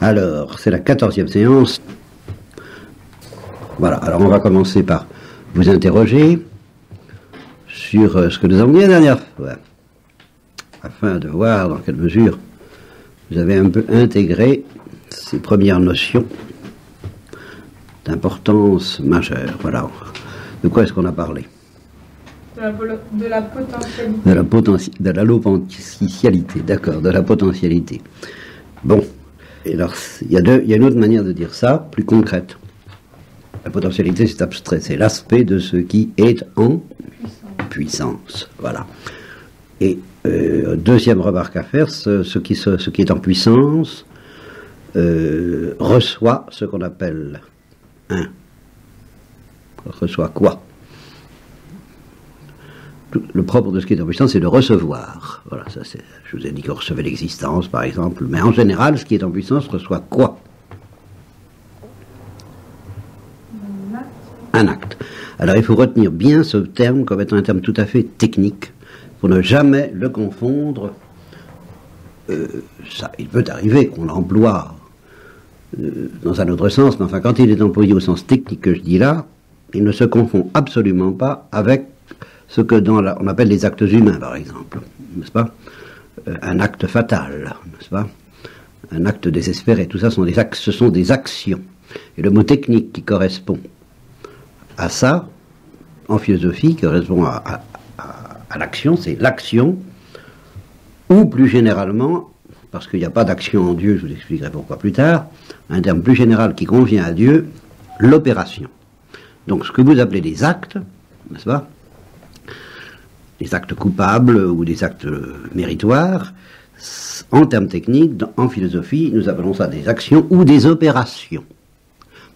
Alors, c'est la 14e séance. Voilà, alors on va commencer par vous interroger sur ce que nous avons dit la dernière fois, afin de voir dans quelle mesure vous avez un peu intégré ces premières notions d'importance majeure. Voilà. De quoi est-ce qu'on a parlé? De la potentialité. De la potentialité, d'accord, de la potentialité. Bon, et alors, il y a une autre manière de dire ça, plus concrète. La potentialité, c'est abstrait, c'est l'aspect de ce qui est en puissance. Voilà. Et deuxième remarque à faire, ce qui est en puissance reçoit ce qu'on appelle reçoit quoi? Le propre de ce qui est en puissance, c'est de recevoir. Voilà, ça c'est. Je vous ai dit qu'on recevait l'existence, par exemple, mais en général, ce qui est en puissance reçoit quoi? Un acte. Alors il faut retenir bien ce terme comme étant un terme tout à fait technique, pour ne jamais le confondre. Ça, il peut arriver qu'on l'emploie dans un autre sens, mais enfin, quand il est employé au sens technique que je dis là, il ne se confond absolument pas avec ce que on appelle les actes humains, par exemple, n'est-ce pas? Un acte fatal, n'est-ce pas? Un acte désespéré, tout ça ce sont des actions. Et le mot technique qui correspond à ça, en philosophie, qui correspond à l'action, c'est l'action, ou plus généralement, parce qu'il n'y a pas d'action en Dieu, je vous expliquerai pourquoi plus tard, un terme plus général qui convient à Dieu, l'opération. Donc ce que vous appelez des actes, n'est-ce pas? Des actes coupables ou des actes méritoires, en termes techniques, en philosophie, nous appelons ça des actions ou des opérations.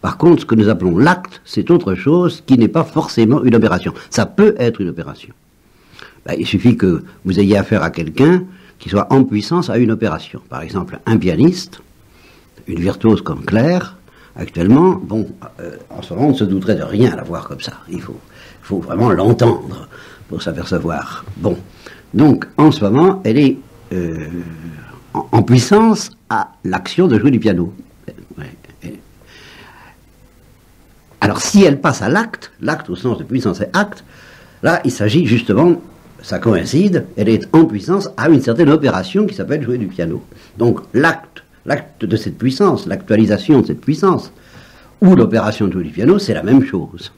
Par contre, ce que nous appelons l'acte, c'est autre chose qui n'est pas forcément une opération. Ça peut être une opération. Ben, il suffit que vous ayez affaire à quelqu'un qui soit en puissance à une opération. Par exemple, un pianiste, une virtuose comme Claire, actuellement, bon, en ce moment, on ne se douterait de rien à la voir comme ça. Il faut vraiment l'entendre pour s'apercevoir. Bon, donc, en ce moment, elle est en puissance à l'action de jouer du piano. Alors, si elle passe à l'acte au sens de puissance et acte, là, il s'agit justement, ça coïncide, elle est en puissance à une certaine opération qui s'appelle jouer du piano. Donc, l'acte de cette puissance, l'actualisation de cette puissance, ou l'opération de jouer du piano, c'est la même chose.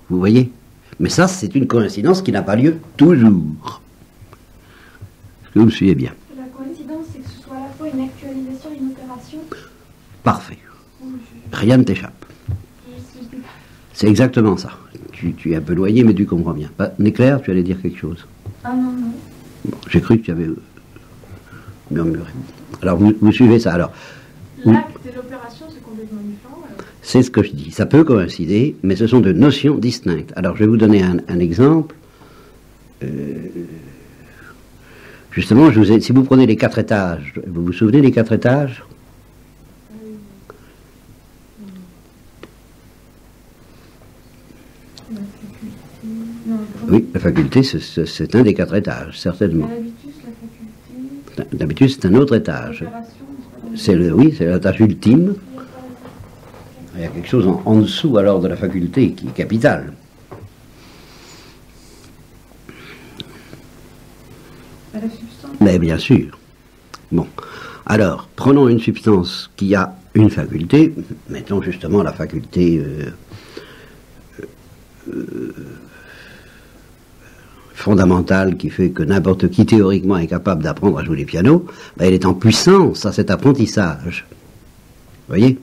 Vous voyez? Mais ça, c'est une coïncidence qui n'a pas lieu toujours. Est-ce que vous me suivez bien? La coïncidence, c'est que ce soit à la fois une actualisation et une opération. Parfait. Rien ne t'échappe. C'est exactement ça. Tu es un peu noyé, mais tu comprends bien. Néclaire, tu allais dire quelque chose? Ah non, non. Bon, j'ai cru que tu avais murmuré. Alors, vous suivez ça. Alors, l'acte et l'opération, c'est complètement différent. C'est ce que je dis. Ça peut coïncider, mais ce sont deux notions distinctes. Alors, je vais vous donner un exemple. Justement, si vous prenez les 4 étages, vous vous souvenez des 4 étages? Oui, la faculté, c'est un des 4 étages, certainement. L'habitus, c'est un autre étage. C'est l'étage ultime. Il y a quelque chose en dessous alors de la faculté qui est capitale. La substance. Mais bien sûr. Bon. Alors, prenons une substance qui a une faculté, mettons justement la faculté fondamentale qui fait que n'importe qui théoriquement est capable d'apprendre à jouer du piano, ben, elle est en puissance à cet apprentissage. Vous voyez?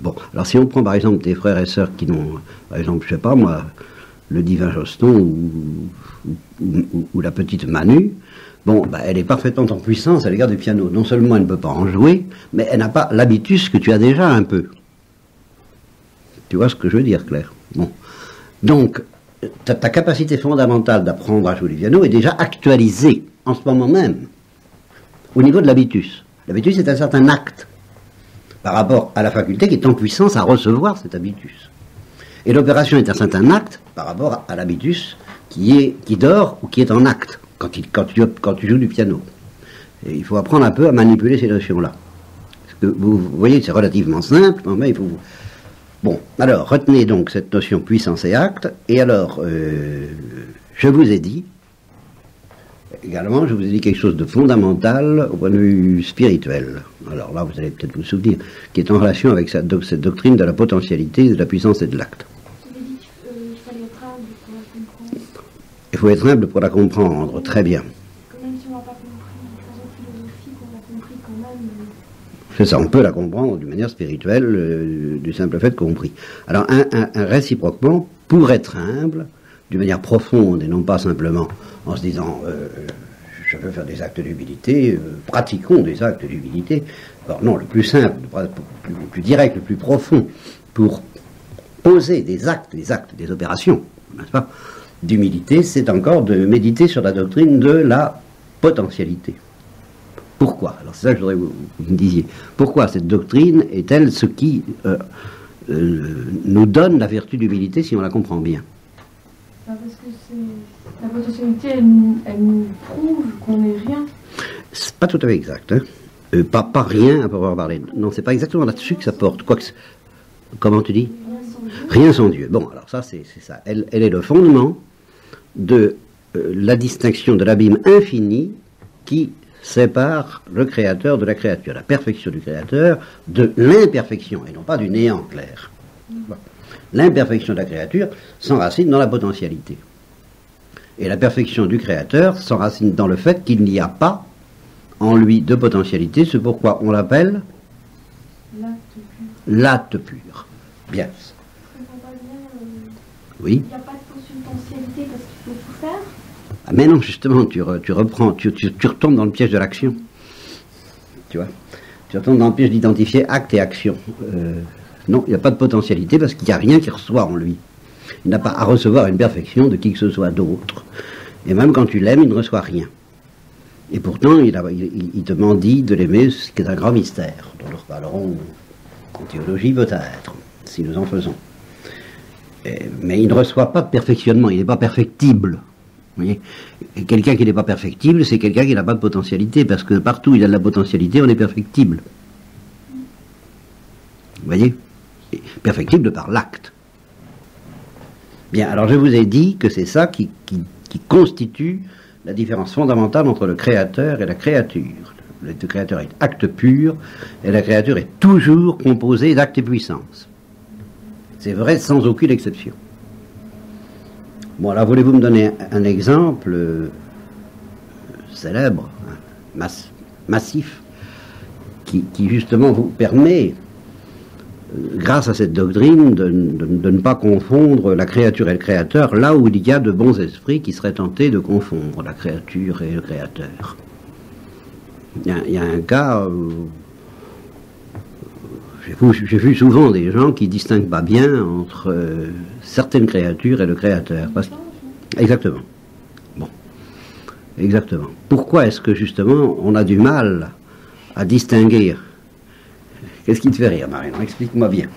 Bon, alors si on prend par exemple des frères et sœurs qui n'ont, par exemple, je sais pas moi, le divin Joston ou la petite Manu, bon, ben, elle est parfaitement en puissance à l'égard du piano. Non seulement elle ne peut pas en jouer, mais elle n'a pas l'habitus que tu as déjà un peu. Tu vois ce que je veux dire, Claire? Bon. Donc, ta capacité fondamentale d'apprendre à jouer du piano est déjà actualisée en ce moment même au niveau de l'habitus. L'habitus est un certain acte par rapport à la faculté qui est en puissance à recevoir cet habitus. Et l'opération est un certain acte par rapport à l'habitus qui dort ou qui est en acte quand tu joues du piano. Et il faut apprendre un peu à manipuler ces notions-là. Vous voyez, c'est relativement simple, mais il faut... Bon, alors, retenez donc cette notion puissance et acte, et alors, je vous ai dit, également, je vous ai dit quelque chose de fondamental au point de vue spirituel. Alors là, vous allez peut-être vous souvenir, qui est en relation avec cette doctrine de la potentialité, de la puissance et de l'acte. Vous avez dit qu'il fallait être humble pour la comprendre. Il faut être humble pour la comprendre, très bien. Même si on n'a pas compris, de façon philosophique, on l'a compris quand même. C'est ça, on peut la comprendre d'une manière spirituelle, du simple fait compris. Alors, un réciproquement, pour être humble, d'une manière profonde et non pas simplement en se disant je veux faire des actes d'humilité, pratiquons des actes d'humilité. Alors non, le plus simple, le plus direct, le plus profond, pour poser des actes, des opérations, n'est-ce pas, d'humilité, c'est encore de méditer sur la doctrine de la potentialité. Pourquoi? Alors c'est ça que je voudrais que vous me disiez. Pourquoi cette doctrine est-elle ce qui nous donne la vertu d'humilité si on la comprend bien? Parce que la potentialité, elle nous prouve qu'on n'est rien. C'est pas tout à fait exact. Hein. Pas rien à pouvoir parler. Non, c'est pas exactement là-dessus que ça porte. Comment tu dis? Rien sans Dieu. Bon, alors ça, c'est ça. Elle est le fondement de la distinction de l'abîme infini qui sépare le créateur de la créature. La perfection du créateur de l'imperfection, et non pas du néant clair. Bon. L'imperfection de la créature s'enracine dans la potentialité. Et la perfection du créateur s'enracine dans le fait qu'il n'y a pas en lui de potentialité, c'est pourquoi on l'appelle l'acte pur. Bien. Oui. Il n'y a pas de potentialité parce qu'il faut tout faire. Ah mais non, justement, tu reprends, tu retombes dans le piège de l'action. Tu vois, tu retombes dans le piège d'identifier acte et action. Non, il n'y a pas de potentialité parce qu'il n'y a rien qui reçoit en lui. Il n'a pas à recevoir une perfection de qui que ce soit d'autre. Et même quand tu l'aimes, il ne reçoit rien. Et pourtant, il te mendie de l'aimer, ce qui est un grand mystère, dont nous reparlerons en théologie peut-être, si nous en faisons. Mais il ne reçoit pas de perfectionnement, il n'est pas perfectible. Vous voyez, et quelqu'un qui n'est pas perfectible, c'est quelqu'un qui n'a pas de potentialité, parce que partout où il y a de la potentialité, on est perfectible. Vous voyez? Perfectible par l'acte. Bien, alors je vous ai dit que c'est ça qui constitue la différence fondamentale entre le créateur et la créature. Le créateur est acte pur, et la créature est toujours composée d'actes et puissance. C'est vrai sans aucune exception. Bon, alors voulez-vous me donner un exemple célèbre, massif, qui justement vous permet, grâce à cette doctrine, de ne pas confondre la créature et le créateur, là où il y a de bons esprits qui seraient tentés de confondre la créature et le créateur. Il y a un cas, j'ai vu souvent des gens qui ne distinguent pas bien entre certaines créatures et le créateur. Exactement. Bon. Exactement. Pourquoi est-ce que justement on a du mal à distinguer? Qu'est-ce qui te fait rire, Marie? Explique-moi bien.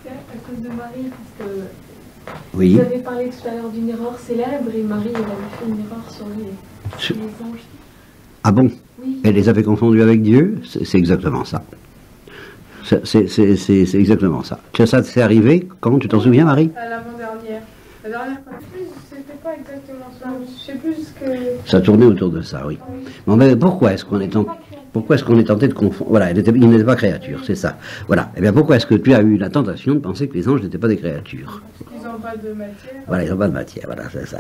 C'est à cause de Marie, parce que oui. vous avez parlé tout à l'heure d'une erreur célèbre, et Marie, elle avait fait une erreur sur les anges. Ah bon? Oui. Elle les avait confondus avec Dieu? C'est exactement ça. C'est exactement ça. Ça c'est arrivé quand? Tu t'en souviens, Marie? À l'avant-dernière. La dernière fois. C'était pas exactement ça. Je sais plus ce que... Ça tournait autour de ça, oui. Bon, mais pourquoi est-ce qu'on est tenté de confondre? Voilà, il n'était pas créature, c'est ça. Voilà. Eh bien, pourquoi est-ce que tu as eu la tentation de penser que les anges n'étaient pas des créatures? Ils n'ont pas de matière. Voilà, ils n'ont pas de matière. Voilà, c'est ça.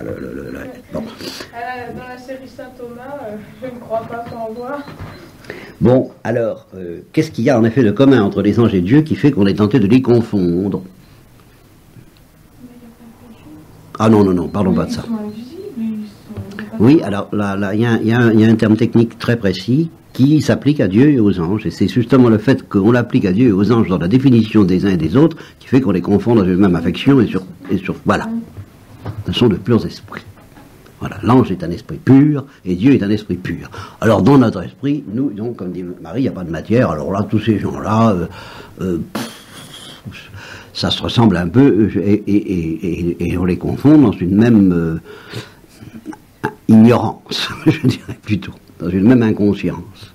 Bon. Dans la série Saint-Thomas, je ne crois pas sans voir. Bon, alors, qu'est-ce qu'il y a en effet de commun entre les anges et Dieu qui fait qu'on est tenté de les confondre? Ah non, parlons pas de ça. Oui, alors là, il y a un terme technique très précis qui s'applique à Dieu et aux anges, et c'est justement le fait qu'on l'applique à Dieu et aux anges dans la définition des uns et des autres qui fait qu'on les confond dans une même affection et sur voilà. Ce sont de purs esprits. Voilà, l'ange est un esprit pur et Dieu est un esprit pur. Alors dans notre esprit, nous, donc, comme dit Marie, il n'y a pas de matière, alors là, tous ces gens-là, ça se ressemble un peu, et on les confond dans une même ignorance, je dirais plutôt, dans une même inconscience.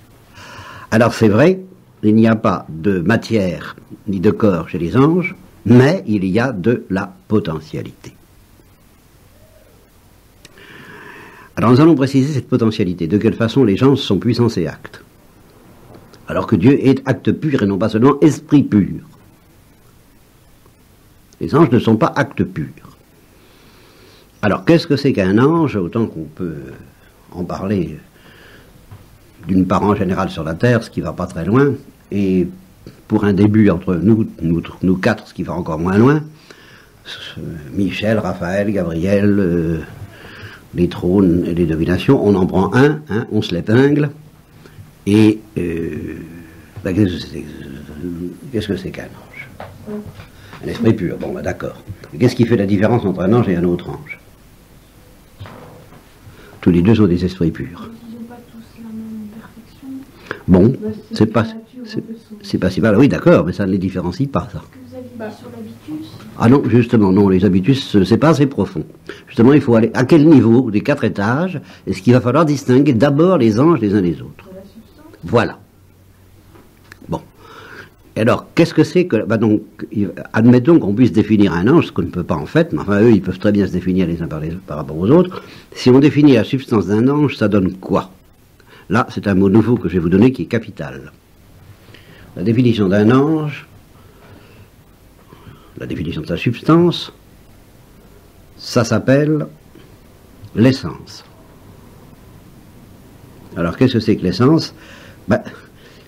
Alors c'est vrai, il n'y a pas de matière ni de corps chez les anges, mais il y a de la potentialité. Alors nous allons préciser cette potentialité, de quelle façon les gens sont puissance et acte. Alors que Dieu est acte pur et non pas seulement esprit pur. Les anges ne sont pas actes purs. Alors qu'est-ce que c'est qu'un ange? Autant qu'on peut en parler d'une part en général sur la terre, ce qui va pas très loin, et pour un début entre nous quatre, ce qui va encore moins loin, Michel, Raphaël, Gabriel, les trônes et les dominations, on en prend un, on se l'épingle, et qu'est-ce que c'est qu'un ange? Un esprit pur, bon, d'accord. Qu'est-ce qui fait la différence entre un ange et un autre ange? Tous les deux sont des esprits purs. Ils n'ont pas tous la même perfection. Bon, c'est pas si mal, oui, d'accord, mais ça ne les différencie pas, ça. Que vous avez dit sur l'habitus. Ah non, justement, non, les habitus, c'est pas assez profond. Justement, il faut aller à quel niveau des 4 étages, est-ce qu'il va falloir distinguer d'abord les anges les uns des autres? Voilà. Bon. Et alors, qu'est-ce que c'est que... donc, admettons qu'on puisse définir un ange, ce qu'on ne peut pas en fait, mais enfin, eux, ils peuvent très bien se définir les uns par rapport aux autres. Si on définit la substance d'un ange, ça donne quoi? Là, c'est un mot nouveau que je vais vous donner qui est capital. La définition d'un ange, la définition de sa substance, ça s'appelle l'essence. Alors, qu'est-ce que c'est que l'essence?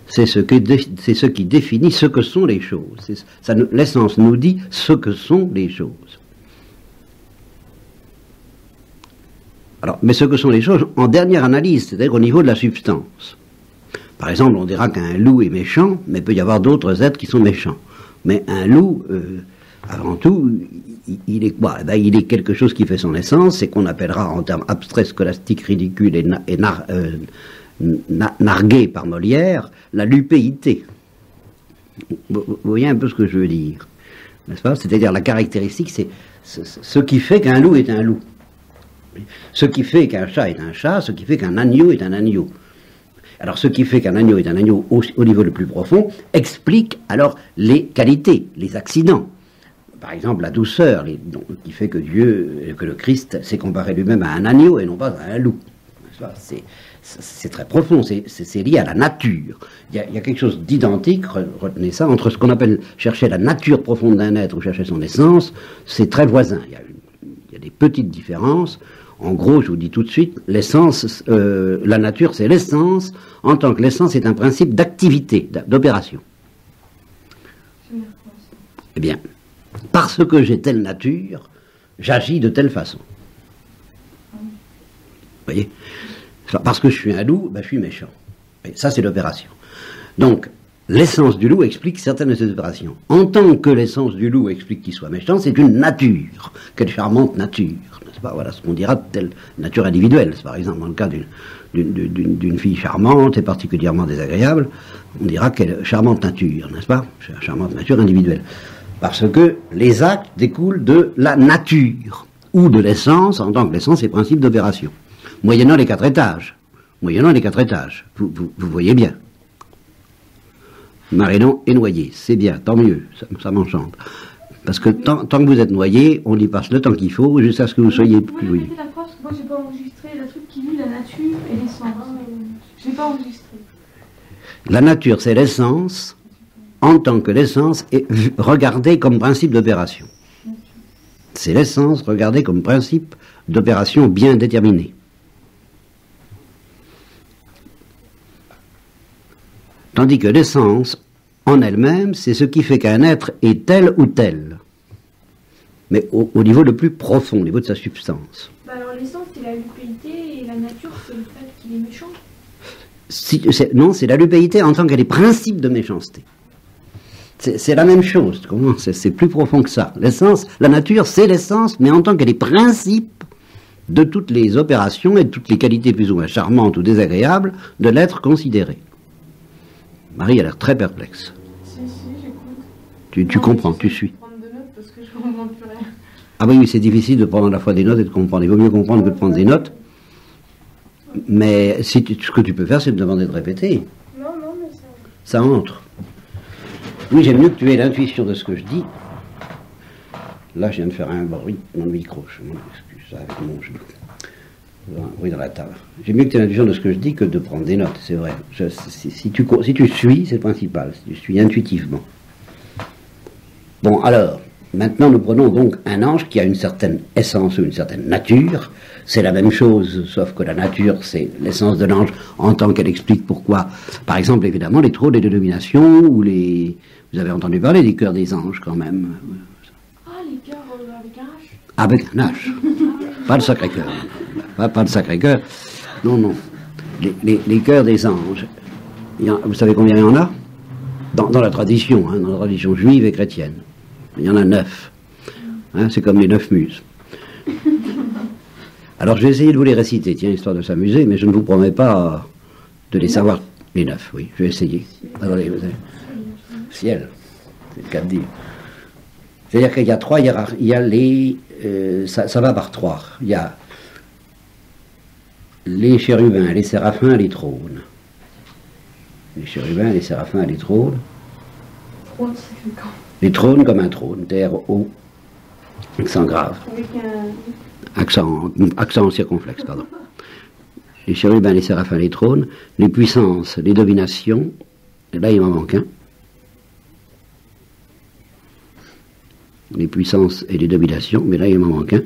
C'est ce qui définit ce que sont les choses. L'essence nous dit ce que sont les choses. Alors, mais ce que sont les choses en dernière analyse, c'est-à-dire au niveau de la substance. Par exemple, on dira qu'un loup est méchant, mais il peut y avoir d'autres êtres qui sont méchants. Mais un loup, avant tout, il est quoi? Il est quelque chose qui fait son essence, c'est qu'on appellera en termes abstraits, scolastiques, ridicules et nargués par Molière, la lupéité. Vous voyez un peu ce que je veux dire, n'est-ce pas? C'est-à-dire la caractéristique, c'est ce qui fait qu'un loup est un loup. Ce qui fait qu'un chat est un chat, ce qui fait qu'un agneau est un agneau. Alors ce qui fait qu'un agneau est un agneau au niveau le plus profond explique alors les qualités, les accidents. Par exemple la douceur qui fait que que le Christ s'est comparé lui-même à un agneau et non pas à un loup. C'est très profond, c'est lié à la nature. Il y a quelque chose d'identique, retenez ça, entre ce qu'on appelle chercher la nature profonde d'un être ou chercher son essence, c'est très voisin. Il y a des petites différences. En gros, je vous dis tout de suite, l'essence, la nature, c'est l'essence, en tant que l'essence est un principe d'activité, d'opération. Eh bien, parce que j'ai telle nature, j'agis de telle façon. Vous voyez? Parce que je suis un loup, je suis méchant. Et ça, c'est l'opération. Donc, l'essence du loup explique certaines de ces opérations. En tant que l'essence du loup explique qu'il soit méchant, c'est une nature. Quelle charmante nature. Voilà ce qu'on dira de telle nature individuelle. Par exemple, dans le cas d'une fille charmante et particulièrement désagréable, on dira quelle charmante nature, n'est-ce pas? Charmante nature individuelle. Parce que les actes découlent de la nature, ou de l'essence, en tant que l'essence est principe d'opération. Moyennant les 4 étages. Moyennant les 4 étages. Vous voyez bien. Marinon est noyé, c'est bien, tant mieux, ça m'enchante. Parce que tant que vous êtes noyé, on y passe le temps qu'il faut jusqu'à ce que vous soyez plus noyé. Moi, j'ai pas enregistré le truc qui lit la nature et l'essence. J'ai pas enregistré. La nature, c'est l'essence, en tant que l'essence est regardée comme principe d'opération. C'est l'essence regardée comme principe d'opération bien déterminé. Tandis que l'essence, en elle-même, c'est ce qui fait qu'un être est tel ou tel. Mais au niveau le plus profond, au niveau de sa substance. Alors l'essence, c'est la lupéité, et la nature, c'est le fait qu'il est méchant. Non, c'est la lupéité en tant qu'elle est principe de méchanceté. C'est la même chose, c'est plus profond que ça. L'essence, la nature, c'est l'essence, mais en tant qu'elle est principe de toutes les opérations et de toutes les qualités plus ou moins charmantes ou désagréables de l'être considéré. Marie a l'air très perplexe. Si, j'écoute. Tu comprends, tu suis. Prendre de notes parce que je comprends plus rien. Ah oui, c'est difficile de prendre à la fois des notes et de comprendre. Il vaut mieux comprendre que de prendre des notes. Mais ce que tu peux faire, c'est de demander de répéter. Non, mais Ça entre. Oui, j'aime mieux que tu aies l'intuition de ce que je dis. Là, je viens de faire un bruit dans le micro, je m'en excuse, ça avec mon genou. Un bruit dans la table. J'aime mieux que tu aies l'intuition de ce que je dis que de prendre des notes, c'est vrai. Si tu suis, c'est le principal, si tu suis intuitivement. Bon, alors, maintenant nous prenons donc un ange qui a une certaine essence ou une certaine nature. C'est la même chose, sauf que la nature, c'est l'essence de l'ange en tant qu'elle explique pourquoi. Par exemple, évidemment, les trônes et les dominations, ou les... Vous avez entendu parler des cœurs des anges, quand même. Ah, les cœurs avec un H. Avec un H. Pas le Sacré-Cœur. Pas le Sacré-Cœur. Non, non. Les cœurs des anges. Vous savez combien il y en a dans la tradition, hein, dans la tradition juive et chrétienne. Il y en a 9. Hein, c'est comme les 9 muses. Alors je vais essayer de vous les réciter, tiens, histoire de s'amuser, mais je ne vous promets pas de les savoir. Les 9, oui, je vais essayer. Attendez, ciel, c'est le cas de dire. C'est-à-dire qu'il y a 3 hiérarchies, il y a les... ça va par 3. Il y a les chérubins, les séraphins, les trônes. Les chérubins, les séraphins, les trônes. Les trônes comme un trône, terre, haut, accent grave. Avec Accent circonflexe, pardon. Les chérubins, les séraphins, les trônes, les puissances, les dominations, et là il m'en manque un. Les puissances et les dominations, mais là il m'en manque un.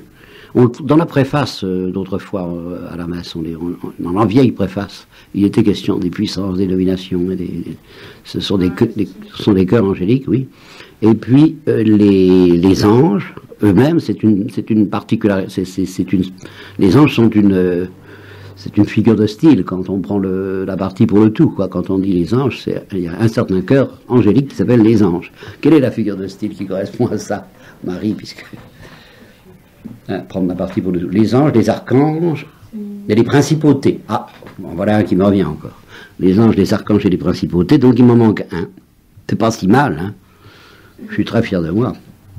Dans la préface d'autrefois à la messe, dans la vieille préface, il était question des puissances, des dominations, ce sont des cœurs angéliques, oui. Et puis les anges eux-mêmes, c'est une particularité. Les anges sont c'est une figure de style quand on prend la partie pour le tout, quoi. Quand on dit les anges, il y a un certain cœur angélique qui s'appelle les anges. Quelle est la figure de style qui correspond à ça, Marie, puisque prendre la partie pour le tout. Les anges, les archanges, et les principautés. Ah, bon, voilà un qui me revient encore. Les anges, les archanges et les principautés, donc il m'en manque un. C'est pas si mal, hein. Je suis très fier de moi.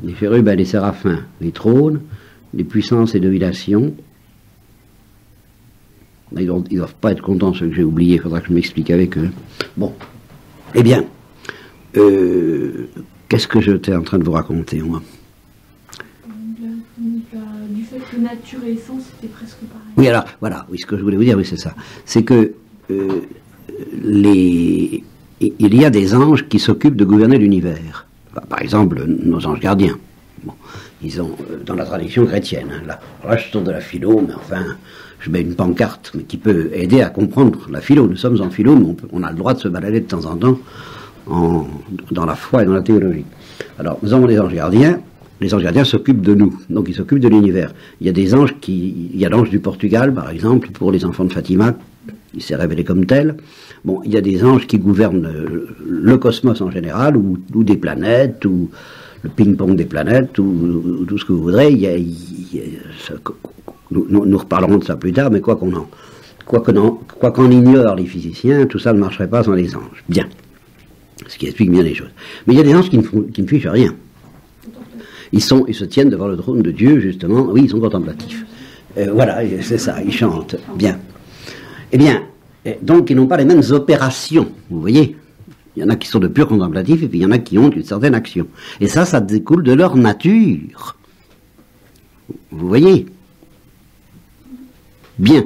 Les chérubins, les séraphins, les trônes, les puissances et dominations. Ils doivent pas être contents, ceux que j'ai oubliés, il faudra que je m'explique avec eux. Bon. Eh bien, qu'est-ce que j'étais en train de vous raconter, moi? Du fait que nature et essence, c'était presque pareil. Oui, alors, voilà, oui, ce que je voulais vous dire, oui, c'est ça. C'est que il y a des anges qui s'occupent de gouverner l'univers. Par exemple, nos anges gardiens. Bon, ils ont, dans la tradition chrétienne, hein, là je sors de la philo, mais enfin, je mets une pancarte mais qui peut aider à comprendre la philo. Nous sommes en philo, mais on a le droit de se balader de temps en temps dans la foi et dans la théologie. Alors, nous avons des anges gardiens. Les anges gardiens s'occupent de nous, donc ils s'occupent de l'univers. Il y a des anges il y a l'ange du Portugal, par exemple, pour les enfants de Fatima, il s'est révélé comme tel. Bon, il y a des anges qui gouvernent le cosmos en général, ou des planètes, ou le ping-pong des planètes, ou tout ce que vous voudrez. Nous reparlerons de ça plus tard, mais quoi qu'en ignorent les physiciens, tout ça ne marcherait pas sans les anges. Bien. Ce qui explique bien les choses. Mais il y a des anges qui ne fichent rien. Ils se tiennent devant le trône de Dieu, justement. Oui, ils sont contemplatifs. Voilà, c'est ça, ils chantent. Bien. Eh bien, donc ils n'ont pas les mêmes opérations, vous voyez. Il y en a qui sont de purs contemplatifs, et puis il y en a qui ont une certaine action. Et ça découle de leur nature. Vous voyez. Bien.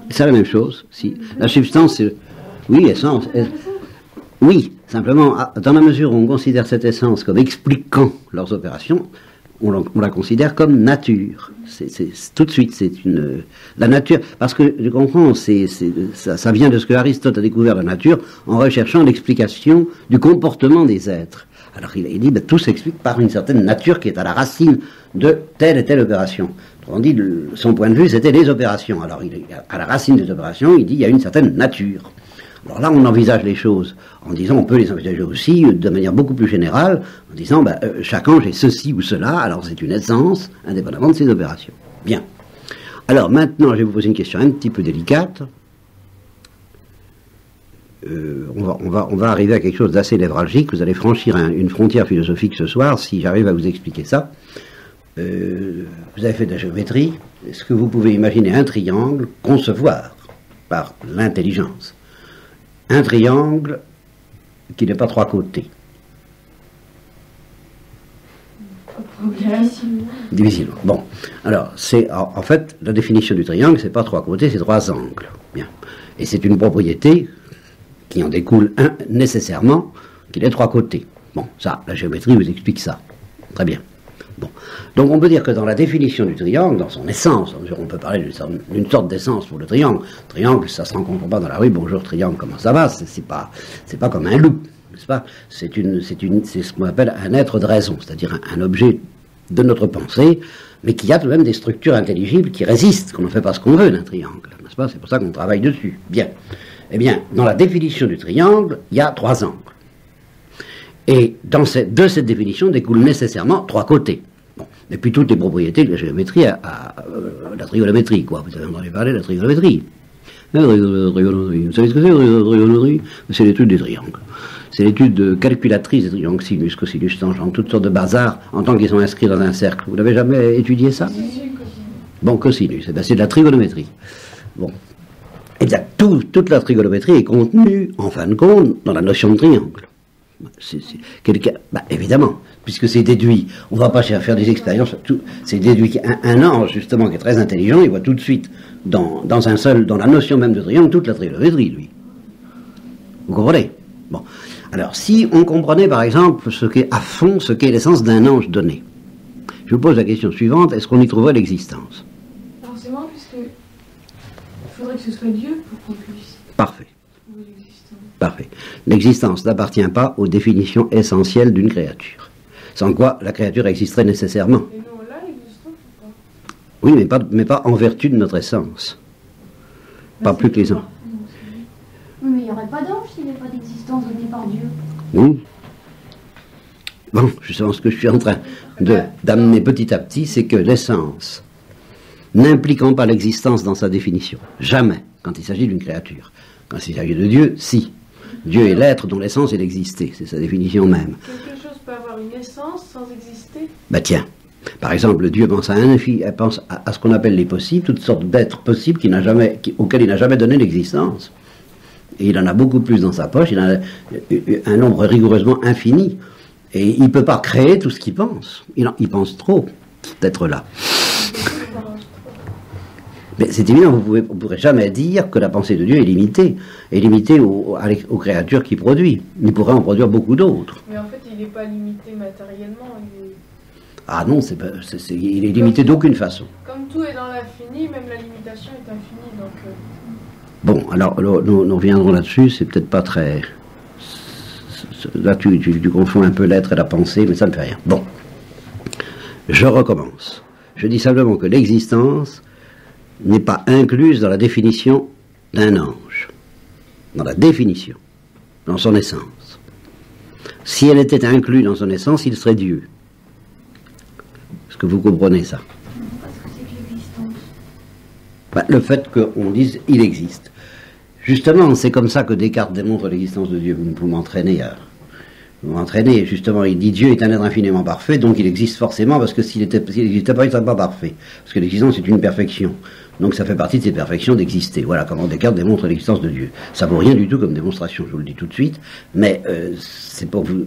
C'est la même chose. Si. La substance, c'est... Oui, essence. Oui, simplement, dans la mesure où on considère cette essence comme expliquant leurs opérations, on la considère comme nature. Tout de suite, c'est la nature. Parce que, je comprends, ça vient de ce que Aristote a découvert la nature en recherchant l'explication du comportement des êtres. Alors il dit, tout s'explique par une certaine nature qui est à la racine de telle et telle opération. Autrement dit, son point de vue, c'était les opérations. Alors à la racine des opérations, il dit, il y a une certaine nature. Alors là, on envisage les choses en disant, on peut les envisager aussi de manière beaucoup plus générale, en disant, chaque ange est ceci ou cela, alors c'est une essence, indépendamment de ses opérations. Bien. Alors maintenant, je vais vous poser une question un petit peu délicate. On va arriver à quelque chose d'assez névralgique. Vous allez franchir une frontière philosophique ce soir, si j'arrive à vous expliquer ça. Vous avez fait de la géométrie. Est-ce que vous pouvez imaginer un triangle concevoir par l'intelligence? Un triangle qui n'est pas trois côtés. Difficilement. Bon, alors, c'est en fait, la définition du triangle, c'est pas trois côtés, c'est trois angles. Bien. Et c'est une propriété qui en découle nécessairement qu'il ait trois côtés. Bon, ça, la géométrie vous explique ça. Très bien. Bon. Donc on peut dire que dans la définition du triangle, dans son essence, on peut parler d'une sorte d'essence pour le triangle. Triangle, ça se rencontre pas dans la rue, bonjour triangle, comment ça va? C'est pas comme un loup, n'est-ce pas? C'est ce qu'on appelle un être de raison, c'est-à-dire un objet de notre pensée, mais qui a tout de même des structures intelligibles qui résistent, qu'on ne fait pas ce qu'on veut d'un triangle, n'est-ce pas? C'est pour ça qu'on travaille dessus. Bien. Eh bien, dans la définition du triangle, il y a trois angles. Et de cette définition découlent nécessairement trois côtés. Bon. Et puis toutes les propriétés de la géométrie la trigonométrie, quoi. Vous avez entendu parler de la trigonométrie. La trigonométrie. Vous savez ce que c'est, la trigonométrie? C'est l'étude des triangles. C'est l'étude calculatrice des triangles, sinus, cosinus, tangente, toutes sortes de bazar, en tant qu'ils sont inscrits dans un cercle. Vous n'avez jamais étudié ça? Bon, cosinus, eh bien, c'est de la trigonométrie. Bon. Eh bien, toute la trigonométrie est contenue, en fin de compte, dans la notion de triangle. Évidemment, puisque c'est déduit, on ne va pas faire des expériences, c'est déduit qu'un ange, justement, qui est très intelligent, il voit tout de suite, dans la notion même de triangle, toute la trigonométrie, lui. Vous comprenez? Bon. Alors, si on comprenait, par exemple, à fond, ce qu'est l'essence d'un ange donné, je vous pose la question suivante, est-ce qu'on y trouverait l'existence? Forcément, puisque il faudrait que ce soit Dieu pour qu'on puisse... Parfait. Parfait. L'existence n'appartient pas aux définitions essentielles d'une créature. Sans quoi la créature existerait nécessairement. Et nous, on a l'existence ou pas? Oui, mais pas en vertu de notre essence. Pas plus que les anges. Oui, mais il n'y aurait pas d'ange s'il n'y avait pas d'existence donnée par Dieu. Oui. Bon, justement, ce que je suis en train d'amener petit à petit, c'est que l'essence, n'impliquant pas l'existence dans sa définition, jamais, quand il s'agit d'une créature. Quand il s'agit de Dieu, si. Dieu est l'être dont l'essence est d'exister, c'est sa définition même. Quelque chose peut avoir une essence sans exister? Ben tiens, par exemple, Dieu pense à ce qu'on appelle les possibles, toutes sortes d'êtres possibles auxquels il n'a jamais donné l'existence. Et il en a beaucoup plus dans sa poche, il en a un nombre rigoureusement infini. Et il ne peut pas créer tout ce qu'il pense. Il pense trop d'être là. Mais c'est évident, vous ne pourrez jamais dire que la pensée de Dieu est limitée aux créatures qu'il produit. Il pourrait en produire beaucoup d'autres. Mais en fait, il n'est pas limité matériellement. Ah non, il est limité d'aucune façon. Comme tout est dans l'infini, même la limitation est infinie. Donc, Bon, alors nous reviendrons là-dessus, c'est peut-être pas très... Là, tu confonds un peu l'être et la pensée, mais ça ne fait rien. Bon, je recommence. Je dis simplement que l'existence n'est pas incluse dans la définition d'un ange. Dans la définition, dans son essence. Si elle était incluse dans son essence, il serait Dieu. Est-ce que vous comprenez ça? Parce que c'est que l'existence. Le fait qu'on dise « il existe ». Justement, c'est comme ça que Descartes démontre l'existence de Dieu. Vous m'entraînez Vous m'entraînez, justement, il dit Dieu est un être infiniment parfait, donc il existe forcément, parce que s'il n'existait pas, il ne serait pas parfait. Parce que l'existence est une perfection. Donc ça fait partie de ces perfections d'exister. Voilà comment Descartes démontre l'existence de Dieu. Ça vaut rien du tout comme démonstration, je vous le dis tout de suite, mais c'est pour vous,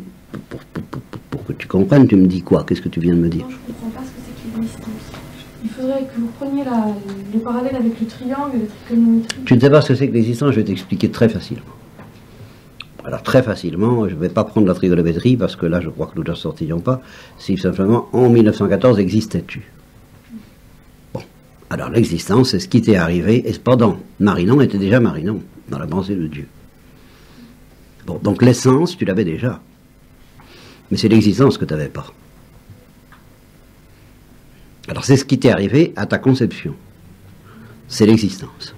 pour que tu comprennes, tu me dis quoi? Qu'est-ce que tu viens de me dire? Non, je ne comprends pas ce que c'est que l'existence. il faudrait que vous preniez le parallèle avec le triangle et la trigonométrie. Tu ne sais pas ce que c'est que l'existence, je vais t'expliquer très facilement. Alors très facilement, je ne vais pas prendre la trigonométrie, parce que là je crois que nous ne la sortirons pas, si simplement en 1914 existais-tu. Bon, alors l'existence, c'est ce qui t'est arrivé, et cependant, Marinon était déjà Marinon, dans la pensée de Dieu. Bon, donc l'essence, tu l'avais déjà. Mais c'est l'existence que tu n'avais pas. Alors c'est ce qui t'est arrivé à ta conception. C'est l'existence.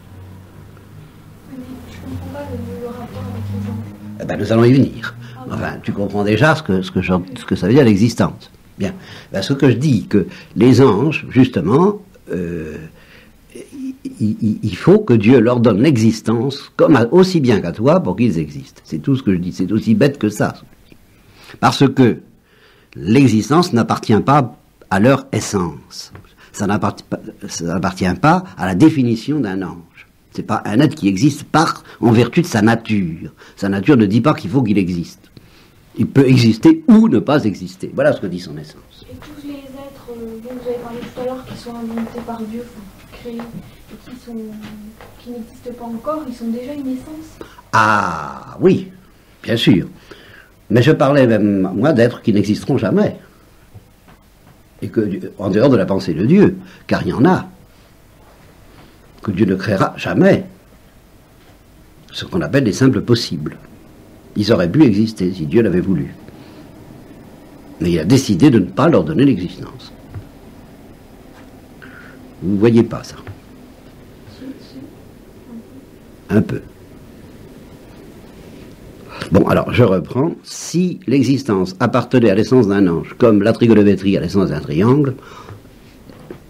Mais je ne comprends pas le rapport avec les anges. Eh ben, nous allons y venir. Enfin, tu comprends déjà ce que ça veut dire l'existence. Bien. Ben, ce que je dis, que les anges, justement, il faut que Dieu leur donne l'existence, aussi bien qu'à toi, pour qu'ils existent. C'est tout ce que je dis. C'est aussi bête que ça. Parce que l'existence n'appartient pas à leur essence. Ça n'appartient pas à la définition d'un ange. C'est pas un être qui existe en vertu de sa nature. Sa nature ne dit pas qu'il faut qu'il existe. Il peut exister ou ne pas exister. Voilà ce que dit son essence. Et tous les êtres dont vous avez parlé tout à l'heure, qui sont inventés par Dieu, créés, et qui n'existent pas encore, ils sont déjà une essence? Ah oui, bien sûr. Mais je parlais même, moi, d'êtres qui n'existeront jamais. Et que, en dehors de la pensée de Dieu, car il y en a, que Dieu ne créera jamais. Ce qu'on appelle des simples possibles. Ils auraient pu exister si Dieu l'avait voulu. Mais il a décidé de ne pas leur donner l'existence. Vous ne voyez pas ça? Un peu. Bon, alors, je reprends. Si l'existence appartenait à l'essence d'un ange, comme la trigonométrie à l'essence d'un triangle,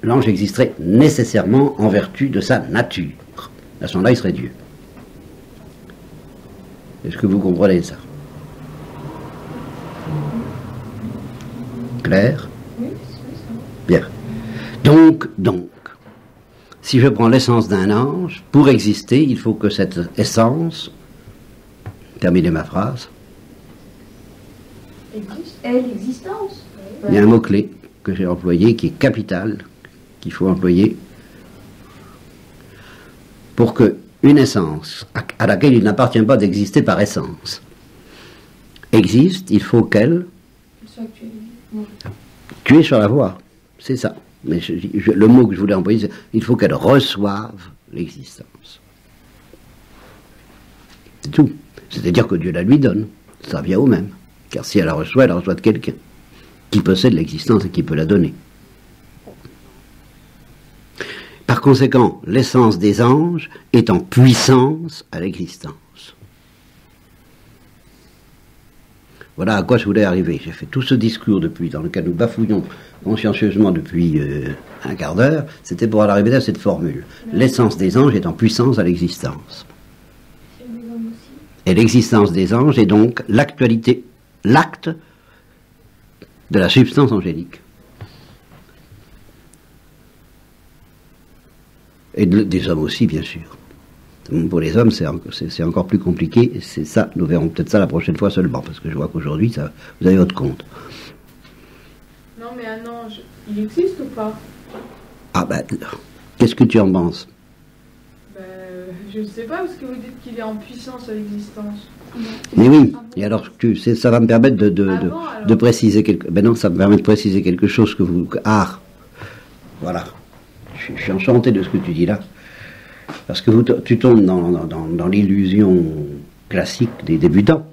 l'ange existerait nécessairement en vertu de sa nature. À ce moment-là, il serait Dieu. Est-ce que vous comprenez ça? Clair? Oui, Bien. Donc, si je prends l'essence d'un ange, pour exister, il faut que cette essence, terminez ma phrase, est l'existence. il y a un mot-clé que j'ai employé qui est capital, qu'il faut employer pour que une essence à laquelle il n'appartient pas d'exister par essence existe, il faut qu'elle Soit actualisée. tu es sur la voie, c'est ça. Mais le mot que je voulais employer, c'est il faut qu'elle reçoive l'existence. C'est tout. C'est-à-dire que Dieu la lui donne. Ça revient au même. Car si elle la reçoit de quelqu'un qui possède l'existence et qui peut la donner. Par conséquent, l'essence des anges est en puissance à l'existence. Voilà à quoi je voulais arriver. J'ai fait tout ce discours dans lequel nous bafouillons consciencieusement depuis un quart d'heure, c'était pour arriver à cette formule. L'essence des anges est en puissance à l'existence. Et l'existence des anges est donc l'actualité, l'acte de la substance angélique. Et des hommes aussi, bien sûr. Pour les hommes, c'est encore plus compliqué. C'est ça, nous verrons peut-être ça la prochaine fois seulement, parce que je vois qu'aujourd'hui, vous avez votre compte. Non, mais un ange, il existe ou pas? Ah ben, qu'est-ce que tu en penses? Je ne sais pas, parce que vous dites qu'il est en puissance à l'existence. Mais oui, et alors ça va me permettre de préciser quelque... Ben non, ça me permet de préciser quelque chose que vous... Ah, voilà. Je suis enchanté de ce que tu dis là. Parce que tu tombes dans l'illusion classique des débutants.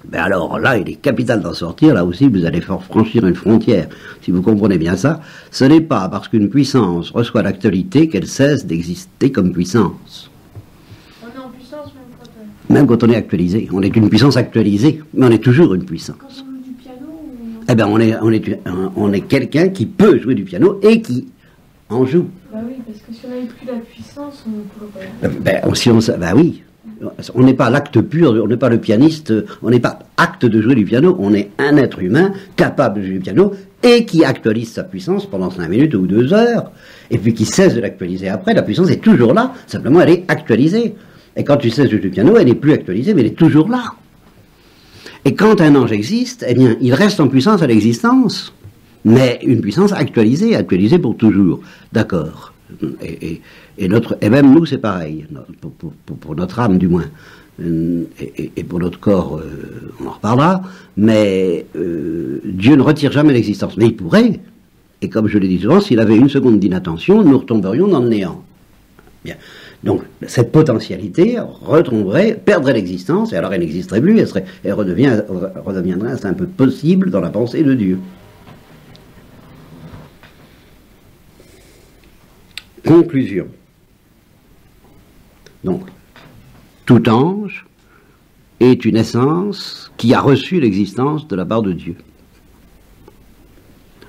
Ben alors là, il est capital d'en sortir. Là aussi, vous allez franchir une frontière. Si vous comprenez bien ça, ce n'est pas parce qu'une puissance reçoit l'actualité qu'elle cesse d'exister comme puissance. On est en puissance Même quand on est actualisé. On est une puissance actualisée, mais on est toujours une puissance. Quand on joue du piano ou... Eh bien, on est quelqu'un qui peut jouer du piano et qui en joue. Bah oui, parce que si on n'avait plus la puissance, on ne pourrait pas. Ben oui. On n'est pas l'acte pur, on n'est pas le pianiste, on n'est pas acte de jouer du piano, on est un être humain capable de jouer du piano et qui actualise sa puissance pendant 5 minutes ou 2 heures, et puis qui cesse de l'actualiser après. La puissance est toujours là, simplement elle est actualisée. Et quand tu cesses de jouer du piano, elle n'est plus actualisée, mais elle est toujours là. Et quand un ange existe, eh bien, il reste en puissance à l'existence, mais une puissance actualisée pour toujours. D'accord. Et même nous, c'est pareil, pour notre âme du moins, et pour notre corps, on en reparlera, mais Dieu ne retire jamais l'existence. Mais il pourrait, et comme je l'ai dit souvent, s'il avait une seconde d'inattention, nous retomberions dans le néant. Bien. Donc, cette potentialité perdrait l'existence, et alors elle n'existerait plus, elle redeviendrait un peu possible dans la pensée de Dieu. Conclusion. Donc, tout ange est une essence qui a reçu l'existence de la part de Dieu.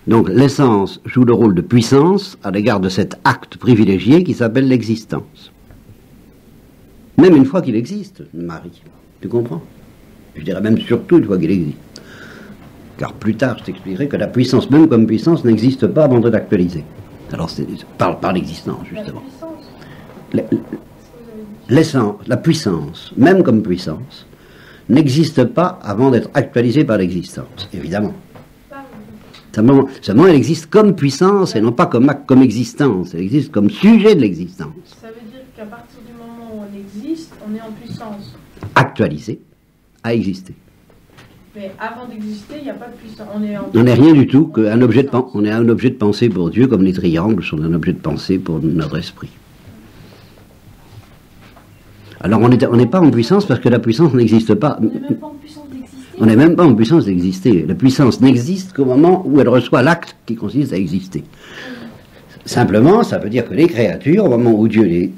Donc, l'essence joue le rôle de puissance à l'égard de cet acte privilégié qui s'appelle l'existence. Même une fois qu'il existe, Marie. Tu comprends? Je dirais même surtout une fois qu'il existe. Car plus tard, je t'expliquerai que la puissance, même comme puissance, n'existe pas avant de l'actualiser. Alors, c'est par l'existence, justement. La puissance. l'essence, la puissance, même comme puissance, n'existe pas avant d'être actualisée par l'existence, évidemment. Seulement, elle existe comme puissance et non pas comme acte, comme existence. Elle existe comme sujet de l'existence. Ça veut dire qu'à partir du moment où on existe, on est en puissance. Actualisée à exister. Mais avant d'exister, il n'y a pas de puissance. On n'est rien du tout qu'un objet de pensée. On est un objet de pensée pour Dieu, comme les triangles sont un objet de pensée pour notre esprit. Alors on n'est pas en puissance parce que la puissance n'existe pas. On n'est même pas en puissance d'exister. On n'est même pas en puissance d'exister. La puissance n'existe qu'au moment où elle reçoit l'acte qui consiste à exister. Simplement, ça veut dire que les créatures, au moment où Dieu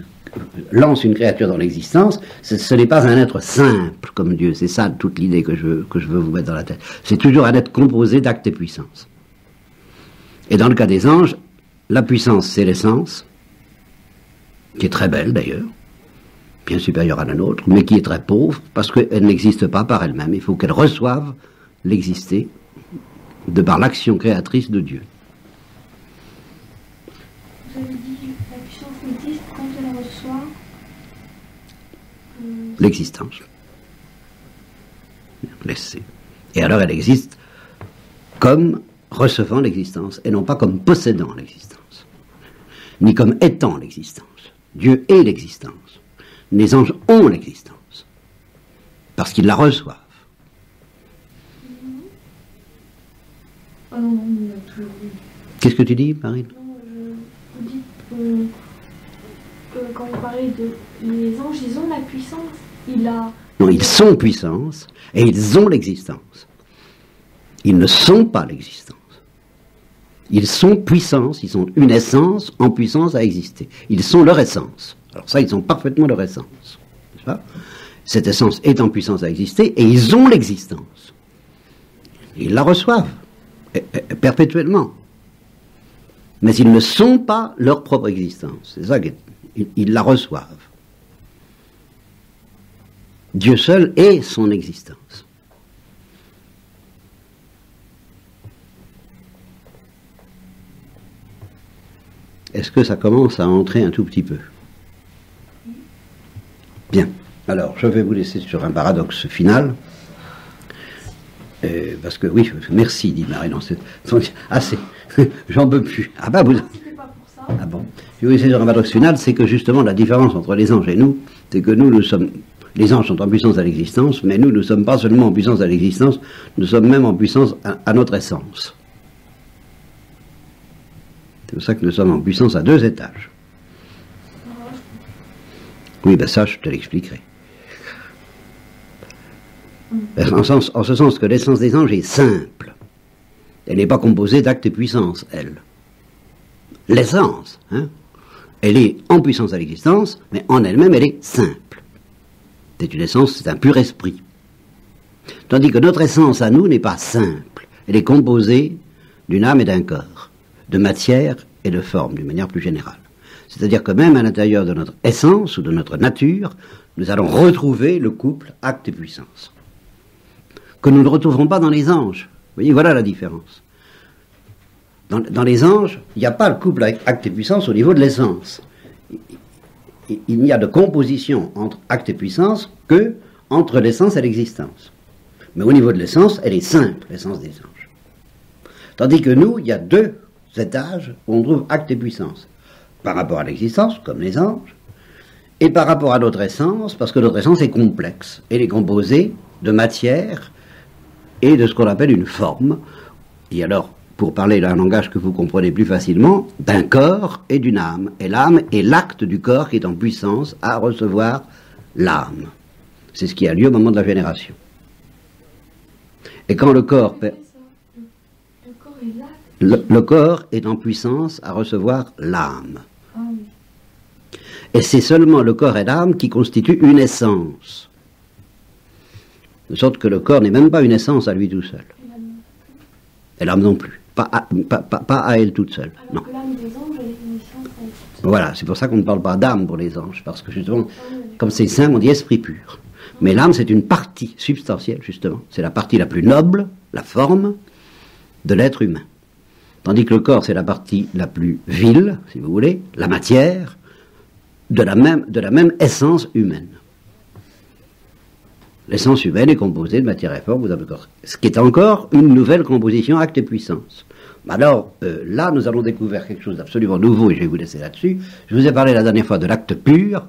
lance une créature dans l'existence, ce n'est pas un être simple comme Dieu. C'est ça toute l'idée que je veux vous mettre dans la tête. C'est toujours un être composé d'actes et puissances. Et dans le cas des anges, la puissance, c'est l'essence, qui est très belle d'ailleurs, bien supérieure à la nôtre, mais qui est très pauvre, parce qu'elle n'existe pas par elle-même. Il faut qu'elle reçoive l'exister de par l'action créatrice de Dieu. Vous avez dit la puissance existe quand elle reçoit l'existence. Laissez. Et alors elle existe comme recevant l'existence, et non pas comme possédant l'existence, ni comme étant l'existence. Dieu est l'existence. Les anges ont l'existence, parce qu'ils la reçoivent. Ah non, on a toujours vu. Qu'est-ce que tu dis, Marine? Non, vous dites que quand vous parlez de les anges, ils ont la puissance. Non, ils sont puissance et ils ont l'existence. Ils ne sont pas l'existence. Ils sont puissance, ils sont une essence en puissance à exister. Ils sont leur essence. Alors ça, ils sont parfaitement leur essence. Cette essence est en puissance à exister et ils ont l'existence. Ils la reçoivent perpétuellement. Mais ils ne sont pas leur propre existence. C'est ça qu'ils la reçoivent. Dieu seul est son existence. Est-ce que ça commence à entrer un tout petit peu? Bien. Alors, je vais vous laisser sur un paradoxe final. Parce que, oui, merci, dit Marie. Non, c'est assez. J'en peux plus. Ah bah, vous... Ah bon. Je vais vous laisser sur un paradoxe final, c'est que justement, la différence entre les anges et nous, c'est que nous sommes... Les anges sont en puissance à l'existence, mais nous ne sommes pas seulement en puissance à l'existence, nous sommes même en puissance à notre essence. C'est pour ça que nous sommes en puissance à 2 étages. Oui, ben ça, je te l'expliquerai. En ce sens que l'essence des anges est simple. Elle n'est pas composée d'actes et puissances, elle. L'essence, elle est en puissance à l'existence, mais en elle-même, elle est simple. C'est une essence, c'est un pur esprit. Tandis que notre essence à nous n'est pas simple. Elle est composée d'une âme et d'un corps, de matière et de forme, d'une manière plus générale. C'est-à-dire que même à l'intérieur de notre essence ou de notre nature, nous allons retrouver le couple acte et puissance. Que nous ne retrouverons pas dans les anges. Vous voyez, voilà la différence. Dans les anges, il n'y a pas le couple acte et puissance au niveau de l'essence. Il n'y a de composition entre acte et puissance que entre l'essence et l'existence. Mais au niveau de l'essence, elle est simple, l'essence des anges. Tandis que nous, il y a 2 étages où on trouve acte et puissance. Par rapport à l'existence, comme les anges, et par rapport à notre essence, parce que notre essence est complexe. Elle est composée de matière et de ce qu'on appelle une forme. Et alors, pour parler d'un langage que vous comprenez plus facilement, d'un corps et d'une âme. Et l'âme est l'acte du corps qui est en puissance à recevoir l'âme. C'est ce qui a lieu au moment de la génération. Et quand le corps... Le corps est en puissance à recevoir l'âme. Et c'est seulement le corps et l'âme qui constituent une essence. De sorte que le corps n'est même pas une essence à lui tout seul. Et l'âme non plus. Pas à elle toute seule. Non. Voilà, c'est pour ça qu'on ne parle pas d'âme pour les anges. Parce que justement, comme c'est saint, on dit esprit pur. Mais l'âme, c'est une partie substantielle, justement. C'est la partie la plus noble, la forme de l'être humain. Tandis que le corps, c'est la partie la plus vile, si vous voulez, la matière, de la même essence humaine. L'essence humaine est composée de matière et forme, ce qui est encore une nouvelle composition acte et puissance. Alors, là, nous allons découvrir quelque chose d'absolument nouveau, et je vais vous laisser là-dessus. Je vous ai parlé la dernière fois de l'acte pur,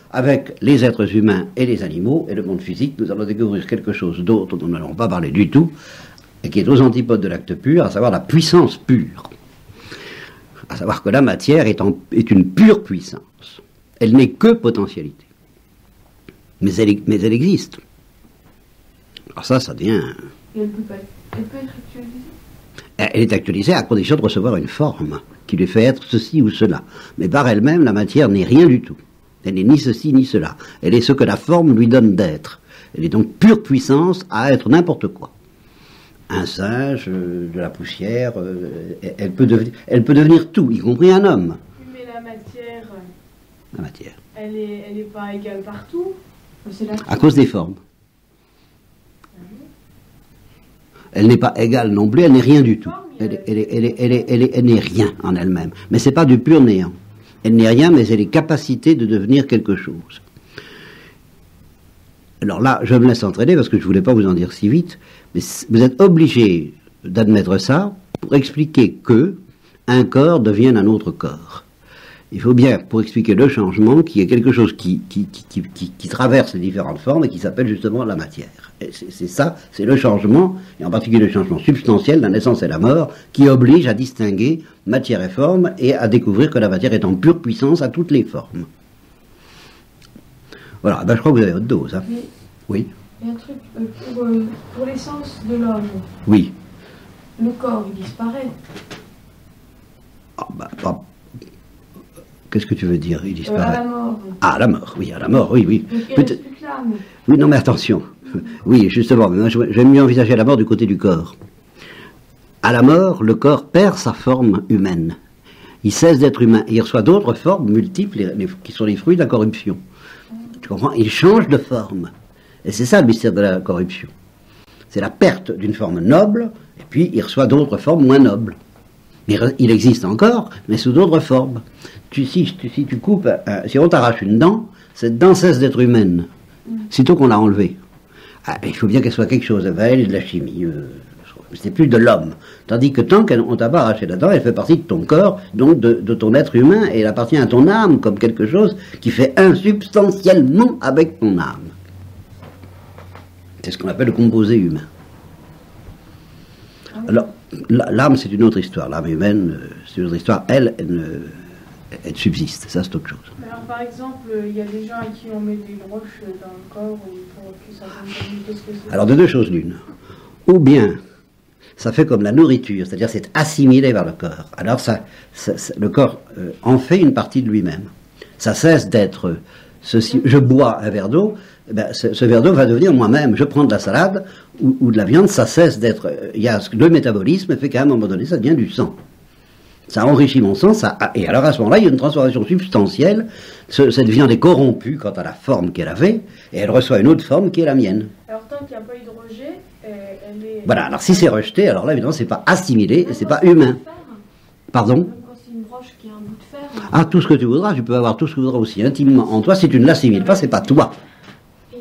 avec les êtres humains et les animaux, et le monde physique. Nous allons découvrir quelque chose d'autre dont nous n'allons pas parler du tout, et qui est aux antipodes de l'acte pur, à savoir la puissance pure. À savoir que la matière est une pure puissance. Elle n'est que potentialité. Mais elle existe. Alors ça devient... Et elle peut être actualisée? Elle est actualisée à condition de recevoir une forme qui lui fait être ceci ou cela. Mais par elle-même, la matière n'est rien du tout. Elle n'est ni ceci ni cela. Elle est ce que la forme lui donne d'être. Elle est donc pure puissance à être n'importe quoi. Un singe, de la poussière, elle peut devenir tout, y compris un homme. Mais la matière... La matière. Elle est pas égale partout. À cause des formes. Elle n'est pas égale non plus, elle n'est rien du tout. Elle n'est rien en elle-même. Mais c'est pas du pur néant. Elle n'est rien, mais elle est capacité de devenir quelque chose. Alors là, je me laisse entraîner parce que je voulais pas vous en dire si vite, mais vous êtes obligé d'admettre ça pour expliquer que un corps devienne un autre corps. Il faut bien, pour expliquer le changement, qu'il y ait quelque chose qui traverse les différentes formes et qui s'appelle justement la matière. C'est ça, c'est le changement, et en particulier le changement substantiel, la naissance et la mort, qui oblige à distinguer matière et forme et à découvrir que la matière est en pure puissance à toutes les formes. Voilà, je crois que vous avez votre dose. Hein. Oui. Il y a un truc, pour l'essence de l'homme, oui. Le corps, il disparaît. Qu'est-ce que tu veux dire? Il disparaît. À la mort. Ah, à la mort, oui, à la mort, oui. Donc, il reste plus que l'âme. Oui, non, mais attention. Oui, justement, j'aime mieux envisager la mort du côté du corps. À la mort, le corps perd sa forme humaine. Il cesse d'être humain. Il reçoit d'autres formes multiples qui sont les fruits de la corruption. Tu comprends? Il change de forme. Et c'est ça le mystère de la corruption. C'est la perte d'une forme noble, et puis il reçoit d'autres formes moins nobles. Il existe encore, mais sous d'autres formes. Si tu coupes, si on t'arrache une dent, cette dent cesse d'être humaine. Sitôt qu'on l'a enlevée. Il faut bien qu'elle soit quelque chose. Elle est de la chimie. C'est plus de l'homme. Tandis que tant qu'on t'a pas arraché la dent, elle fait partie de ton corps, donc de ton être humain, et elle appartient à ton âme comme quelque chose qui fait insubstantiellement avec ton âme. C'est ce qu'on appelle le composé humain. Alors, l'âme, c'est une autre histoire. L'âme humaine, c'est une autre histoire. Elle subsiste. Ça, c'est autre chose. Alors, par exemple, il y a des gens à qui on met des roches dans le corps pour que ça donne qu'est-ce que c'est? Alors, de deux choses l'une. Ou bien, ça fait comme la nourriture, c'est-à-dire c'est assimilé par le corps. Alors, le corps en fait une partie de lui-même. Ça cesse d'être ceci. Je bois un verre d'eau, ce verre d'eau va devenir moi-même. Je prends de la salade ou de la viande, ça cesse d'être... le métabolisme fait qu'à un moment donné, ça devient du sang. Ça enrichit mon sang, et alors à ce moment-là, il y a une transformation substantielle. Cette viande est corrompue quant à la forme qu'elle avait, et elle reçoit une autre forme qui est la mienne. Alors tant qu'il n'y a pas eu de rejet, elle est... Voilà, alors si c'est rejeté, alors là, évidemment, c'est pas assimilé, et c'est pas humain. Pardon? Même quand c'est une roche qui a un bout de fer. Ah, tout ce que tu voudras, tu peux avoir tout ce que tu voudras aussi intimement en toi, si tu ne l'assimiles pas, c'est pas toi. Et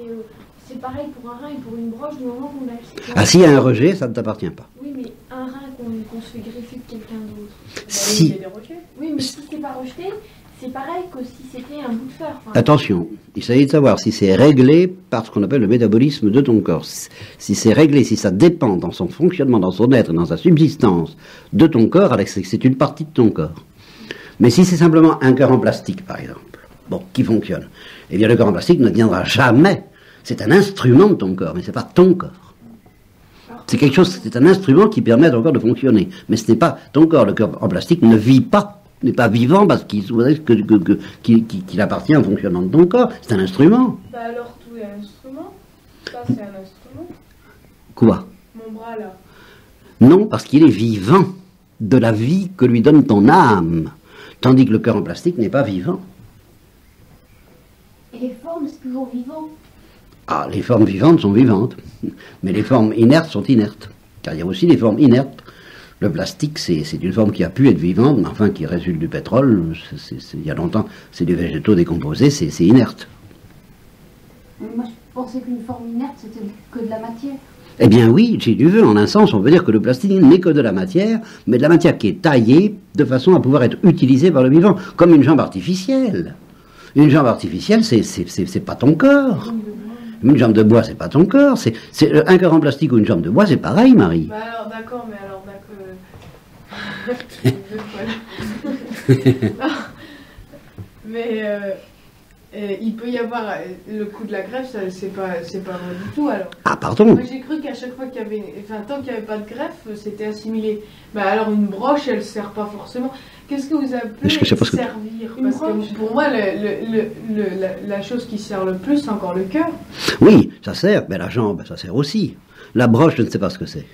c'est pareil pour un rein et pour une broche, du moment qu'on a... Ah, s'il y a un rejet, ça ne t'appartient pas. Oui, mais un rein qu'on se fait greffer de quelqu'un d'autre. Si. Il y a des rejets. Oui, mais si c'est pas rejeté, c'est pareil que si c'était un bout de fer. Enfin, Attention, il s'agit de savoir si c'est réglé par ce qu'on appelle le métabolisme de ton corps. Si c'est réglé, si ça dépend dans son fonctionnement, dans son être, dans sa subsistance de ton corps, alors c'est une partie de ton corps. Mais si c'est simplement un cœur en plastique, par exemple, qui fonctionne, eh bien le cœur en plastique ne viendra jamais. C'est un instrument de ton corps, mais c'est pas ton corps. C'est quelque chose, c'est un instrument qui permet à ton corps de fonctionner. Mais ce n'est pas ton corps. Le corps en plastique ne vit pas, n'est pas vivant parce qu'il appartient au fonctionnement de ton corps. C'est un instrument. Alors tout est un instrument. Ça c'est un instrument. Quoi? Mon bras là. Non, parce qu'il est vivant de la vie que lui donne ton âme. Tandis que le cœur en plastique n'est pas vivant. et les formes, c'est toujours vivant. Ah, les formes vivantes sont vivantes, mais les formes inertes sont inertes. Car il y a aussi des formes inertes. Le plastique, c'est une forme qui a pu être vivante, mais enfin qui résulte du pétrole. Il y a longtemps, c'est des végétaux décomposés, c'est inerte. Moi, je pensais qu'une forme inerte, c'était que de la matière. Eh bien oui, si tu veux, en un sens, on peut dire que le plastique n'est que de la matière, mais de la matière qui est taillée de façon à pouvoir être utilisée par le vivant, comme une jambe artificielle. Une jambe artificielle, c'est pas ton corps. Une jambe de bois, c'est pas ton corps. Un cœur en plastique ou une jambe de bois, c'est pareil, Marie. Bah alors d'accord, mais alors d'accord. Mais il peut y avoir le coup de la greffe, c'est pas vrai du tout alors. Ah pardon. Moi j'ai cru qu'à chaque fois qu'il y avait, tant qu'il n'y avait pas de greffe, c'était assimilé. Bah alors une broche, elle sert pas forcément. Qu'est-ce que vous appelez servir? Parce que pour moi, la chose qui sert le plus, c'est encore le cœur. Oui, ça sert, mais la jambe, ça sert aussi. La broche, je ne sais pas ce que c'est.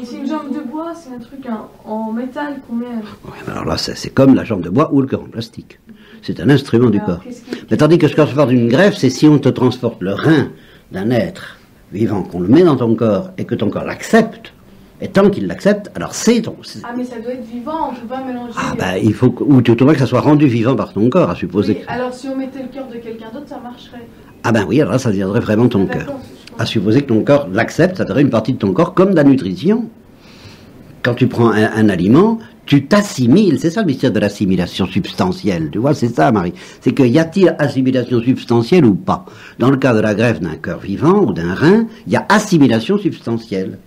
C'est une jambe de bois, c'est un truc en métal qu'on met. Oui, alors là, c'est comme la jambe de bois ou le cœur en plastique. C'est un instrument du corps. Mais tandis que ce qu'on se fait d'une greffe, c'est si on te transporte le rein d'un être vivant, qu'on le met dans ton corps et que ton corps l'accepte. Et tant qu'il l'accepte, alors c'est ton... Ah, mais ça doit être vivant, on ne peut pas mélanger... Ah, ben, il faut ou tu trouverais que ça soit rendu vivant par ton corps, à supposer oui, que... alors si on mettait le cœur de quelqu'un d'autre, ça marcherait. Ah ben oui, alors là, ça deviendrait vraiment ton cœur. À supposer que ton corps l'accepte, ça serait une partie de ton corps, comme de la nutrition. Quand tu prends un aliment, tu t'assimiles. C'est ça le mystère de l'assimilation substantielle. Tu vois, c'est ça, Marie. C'est que y a-t-il assimilation substantielle ou pas? Dans le cas de la greffe d'un cœur vivant ou d'un rein, il y a assimilation substantielle.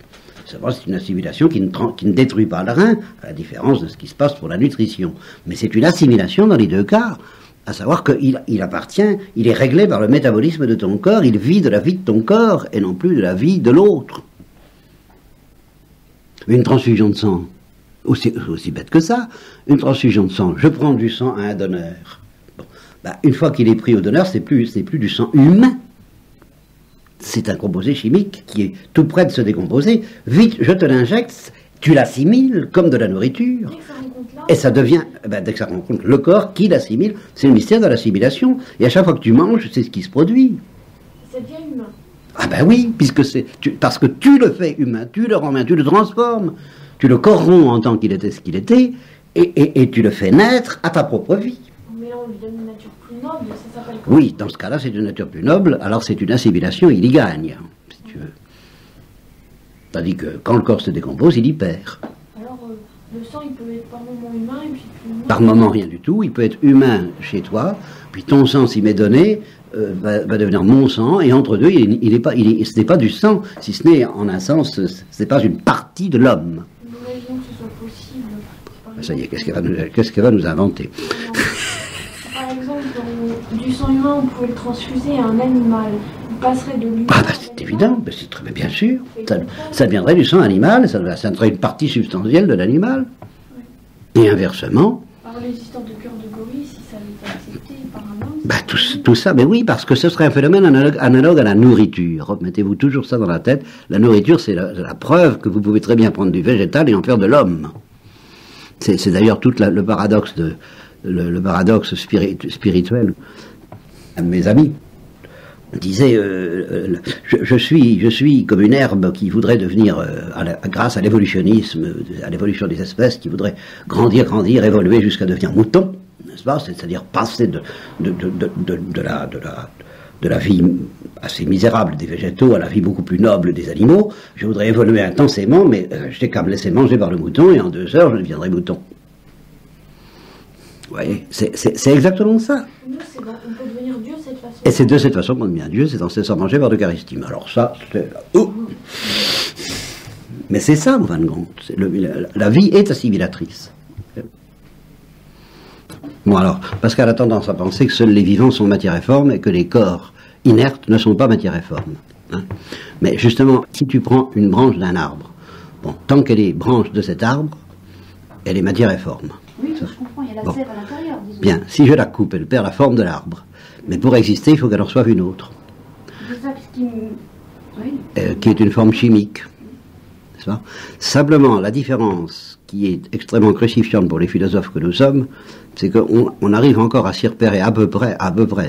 C'est une assimilation qui ne détruit pas le rein, à la différence de ce qui se passe pour la nutrition. Mais c'est une assimilation dans les deux cas, à savoir qu'il appartient, il est réglé par le métabolisme de ton corps, il vit de la vie de ton corps et non plus de la vie de l'autre. Une transfusion de sang, aussi bête que ça, une transfusion de sang, je prends du sang à un donneur. Bon, ben, une fois qu'il est pris au donneur, c'est plus du sang humain. C'est un composé chimique qui est tout près de se décomposer. Vite, je te l'injecte, tu l'assimiles comme de la nourriture. Et ça devient, dès que ça rencontre le corps qui l'assimile, c'est le mystère de l'assimilation. Et à chaque fois que tu manges, c'est ce qui se produit. Ça devient humain. Ah ben oui, parce que tu le fais humain, tu le rends humain, tu le transformes, tu le corromps en tant qu'il était ce qu'il était, et tu le fais naître à ta propre vie. Mais là, on lui donne une nature plus noble, ça s'appelle comment? Oui, dans ce cas-là, c'est une nature plus noble, alors c'est une assimilation, il y gagne, si tu veux. Tandis que quand le corps se décompose, il y perd. Alors, le sang, il peut être par moment humain, et puis plus humain. Par moment, rien du tout, il peut être humain chez toi, puis ton sang, s'il m'est donné, va devenir mon sang, et entre deux, ce n'est pas du sang, si ce n'est, en un sens, ce n'est pas une partie de l'homme. Imaginons que ce soit possible. Ça y est, qu'est-ce qu'elle va nous inventer? Par exemple, du sang humain, on pouvait le transfuser à un animal. Il passerait de l'humain. Ah bah c'est évident, mais c'est très bien sûr. Ça deviendrait du sang animal, ça serait une partie substantielle de l'animal. Et inversement... Alors l'existence de cœur de gorille, si ça avait été accepté par un homme... Bah, tout ça, mais oui, parce que ce serait un phénomène analogue à la nourriture. Remettez-vous toujours ça dans la tête. La nourriture, c'est la preuve que vous pouvez très bien prendre du végétal et en faire de l'homme. C'est d'ailleurs tout le paradoxe le paradoxe spirituel. Un de mes amis disait je suis comme une herbe qui voudrait devenir, grâce à l'évolutionnisme, à l'évolution des espèces, qui voudrait grandir, évoluer jusqu'à devenir mouton, n'est-ce pas? C'est-à-dire passer de la vie assez misérable des végétaux à la vie beaucoup plus noble des animaux. Je voudrais évoluer intensément, mais je n'ai qu'à me laisser manger par le mouton, et en 2 heures, je deviendrai mouton. Vous voyez, c'est exactement ça. Nous, on peut devenir Dieu de cette façon. Et c'est de cette façon qu'on devient Dieu, c'est en se laissant manger par l'Eucharistie. Alors ça, c'est... Mais c'est ça, en fin de compte. La vie est assimilatrice. Bon alors, Pascal a tendance à penser que seuls les vivants sont matière et forme et que les corps inertes ne sont pas matière et forme. Hein. Mais justement, si tu prends une branche d'un arbre, bon, tant qu'elle est branche de cet arbre, elle est matière et forme. Oui, je comprends, il y a la sève à l'intérieur. Bien, si je la coupe, elle perd la forme de l'arbre. Mais pour exister, il faut qu'elle en reçoive une autre. C'est ça qui qui est une forme chimique. Simplement, la différence qui est extrêmement crucifiante pour les philosophes que nous sommes, c'est qu'on arrive encore à s'y repérer à peu près,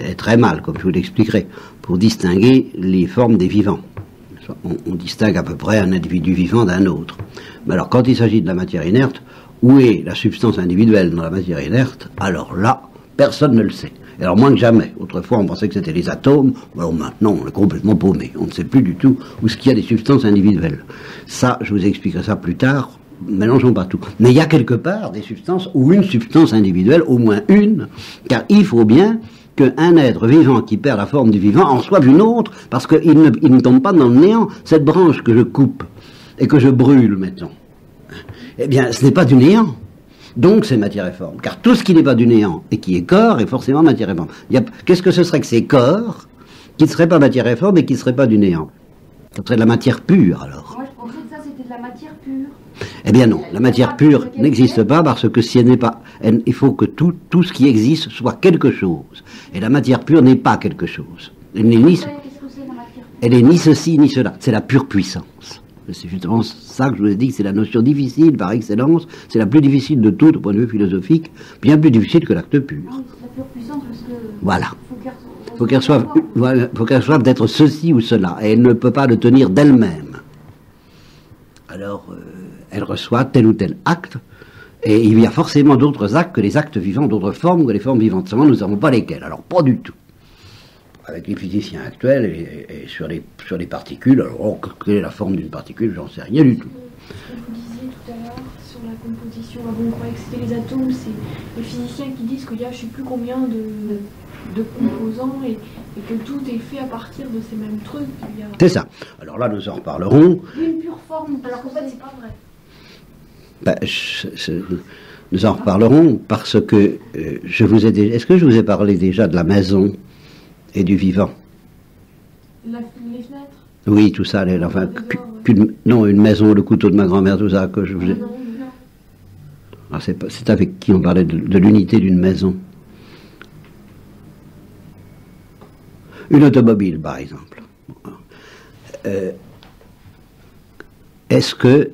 et très mal, comme je vous l'expliquerai, pour distinguer les formes des vivants. On distingue à peu près un individu vivant d'un autre. Mais alors, quand il s'agit de la matière inerte, où est la substance individuelle dans la matière inerte? Alors là, personne ne le sait. Et alors moins que jamais. Autrefois, on pensait que c'était les atomes. Alors maintenant, on est complètement paumé. On ne sait plus du tout où est-ce qu'il y a des substances individuelles. Ça, je vous expliquerai ça plus tard. Mélangeons pas tout. Mais il y a quelque part des substances, ou une substance individuelle, au moins une, car il faut bien qu'un être vivant qui perd la forme du vivant en soit une autre, parce qu'il ne tombe pas dans le néant. Cette branche que je coupe et que je brûle, mettons, eh bien, ce n'est pas du néant. Donc c'est matière et forme. Car tout ce qui n'est pas du néant et qui est corps est forcément matière et forme. Qu'est-ce que ce serait que ces corps qui ne seraient pas matière et forme et qui ne seraient pas du néant? Ce serait de la matière pure, alors. Moi, je pensais que ça, c'était de la matière pure. Eh bien non, la matière pure n'existe pas parce que si elle n'est pas... il faut que tout ce qui existe soit quelque chose. Et la matière pure n'est pas quelque chose. Elle n'est ni ceci ni cela. C'est la pure puissance. C'est justement ça que je vous ai dit, que c'est la notion difficile par excellence. C'est la plus difficile de tout au point de vue philosophique, bien plus difficile que l'acte pur. Ah, c'est la pure puissance parce que... Voilà. Faut qu'elle soit d'être ceci ou cela. Et elle ne peut pas le tenir d'elle-même. Alors, elle reçoit tel ou tel acte, et il y a forcément d'autres actes que les actes vivants, d'autres formes que les formes vivantes. Seulement, nous ne savons pas lesquelles. Alors, pas du tout. Avec les physiciens actuels et sur les particules, alors, quelle est la forme d'une particule? J'en sais rien du tout. Ce que vous disiez tout à l'heure sur la composition, on croyait que c'était les atomes, c'est les physiciens qui disent qu'il y a je ne sais plus combien de composants et que tout est fait à partir de ces mêmes trucs. C'est ça. Alors là, nous en reparlerons. Une pure forme, alors qu'en fait, c'est pas vrai. Nous en reparlerons parce que je vous ai déjà... Est-ce que je vous ai parlé déjà de la maison et du vivant? Les fenêtres? Oui, tout ça. Enfin, non, une maison, le couteau de ma grand-mère, tout ça que je vous ai... Non. Ah, c'est avec qui on parlait de l'unité d'une maison. Une automobile, par exemple. Est-ce que,